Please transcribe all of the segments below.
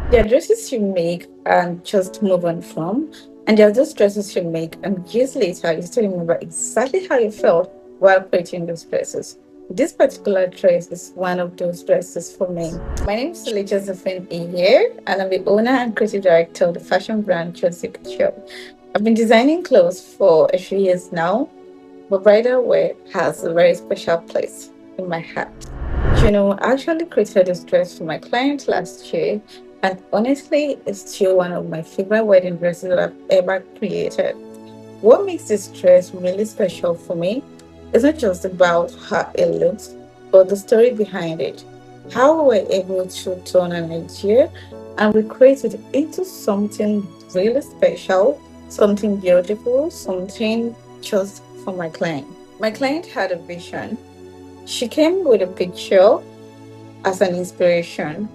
There are dresses you make and just move on from, and there are those dresses you make and years later you still remember exactly how you felt while creating those dresses. This particular dress is one of those dresses for me. My name is Sally Josephine Iyer, and I'm the owner and creative director of the fashion brand Jossy Couture. I've been designing clothes for a few years now, but bridal wear has a very special place in my heart. I actually created this dress for my client last year, and honestly, it's still one of my favorite wedding dresses that I've ever created. What makes this dress really special for me is not just about how it looks, but the story behind it. How we were able to turn an idea and recreate it into something really special, something beautiful, something just for my client. My client had a vision. She came with a picture as an inspiration,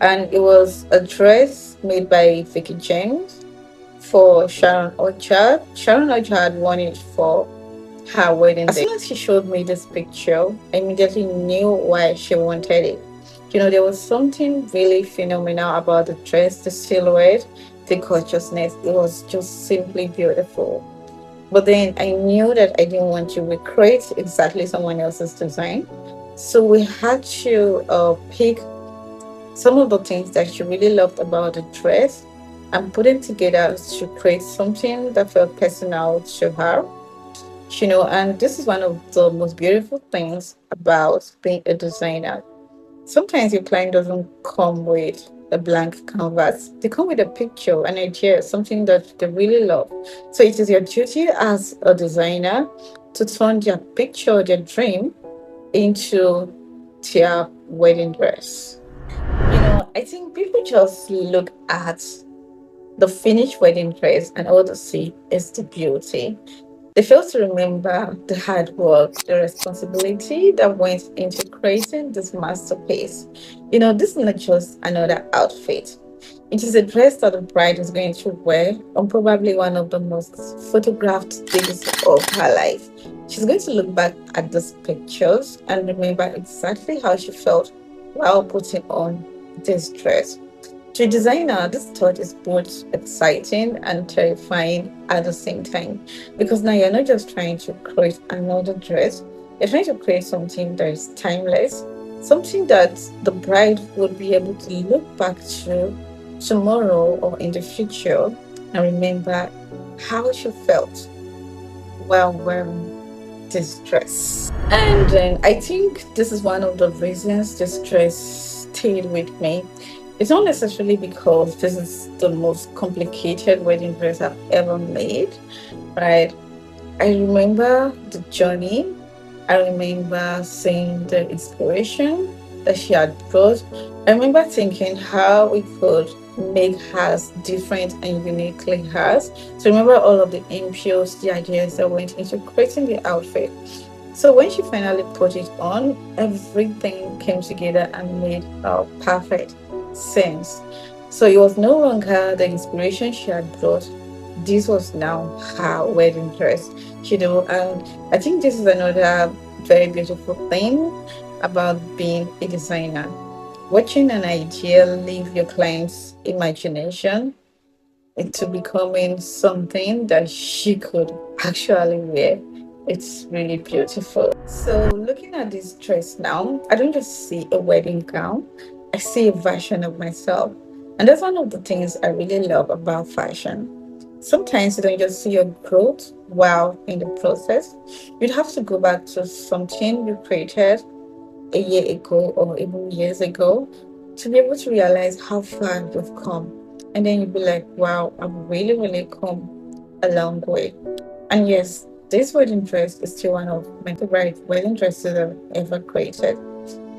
and it was a dress made by Vicky James for Sharon Orchard. Sharon Orchard won it for her wedding day. As soon as she showed me this picture, I immediately knew why she wanted it. There was something really phenomenal about the dress, the silhouette, the gorgeousness. It was just simply beautiful. But then I knew that I didn't want to recreate exactly someone else's design. So we had to pick some of the things that she really loved about the dress and put it together to create something that felt personal to her. And this is one of the most beautiful things about being a designer. Sometimes your client doesn't come with a blank canvas. They come with a picture, an idea, something that they really love. So it is your duty as a designer to turn their picture, their dream, into their wedding dress. I think people just look at the finished wedding dress and all they see is the beauty. They fail to remember the hard work, the responsibility that went into creating this masterpiece. This is not just another outfit. It is a dress that the bride is going to wear on probably one of the most photographed days of her life. She's going to look back at these pictures and remember exactly how she felt while putting on this dress. To a designer, this thought is both exciting and terrifying at the same time because now you're not just trying to create another dress, you're trying to create something that is timeless, something that the bride would be able to look back to tomorrow or in the future and remember how she felt while wearing this dress. And I think this is one of the reasons this dress stayed with me. It's not necessarily because this is the most complicated wedding dress I've ever made, right? I remember the journey. I remember seeing the inspiration that she had brought. I remember thinking how we could make hers different and uniquely hers. So remember all of the inputs, the ideas that went into creating the outfit. So when she finally put it on, everything came together and made perfect sense. So it was no longer the inspiration she had brought. This was now her wedding dress, and I think this is another very beautiful thing about being a designer. Watching an idea leave your client's imagination into becoming something that she could actually wear. It's really beautiful. So, looking at this dress now, I don't just see a wedding gown, I see a version of myself. And that's one of the things I really love about fashion. Sometimes you don't just see your growth while in the process. You'd have to go back to something you created a year ago or even years ago to be able to realize how far you've come. And then you'd be like, wow, I've really, really come a long way. And yes, this wedding dress is still one of my favorite wedding dresses I've ever created.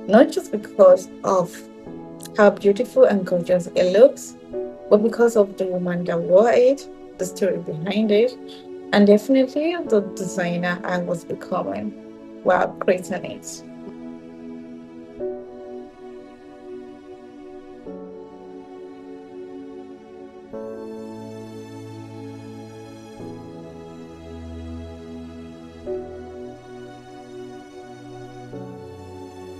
Not just because of how beautiful and gorgeous it looks, but because of the woman that wore it, the story behind it, and definitely the designer I was becoming while creating it.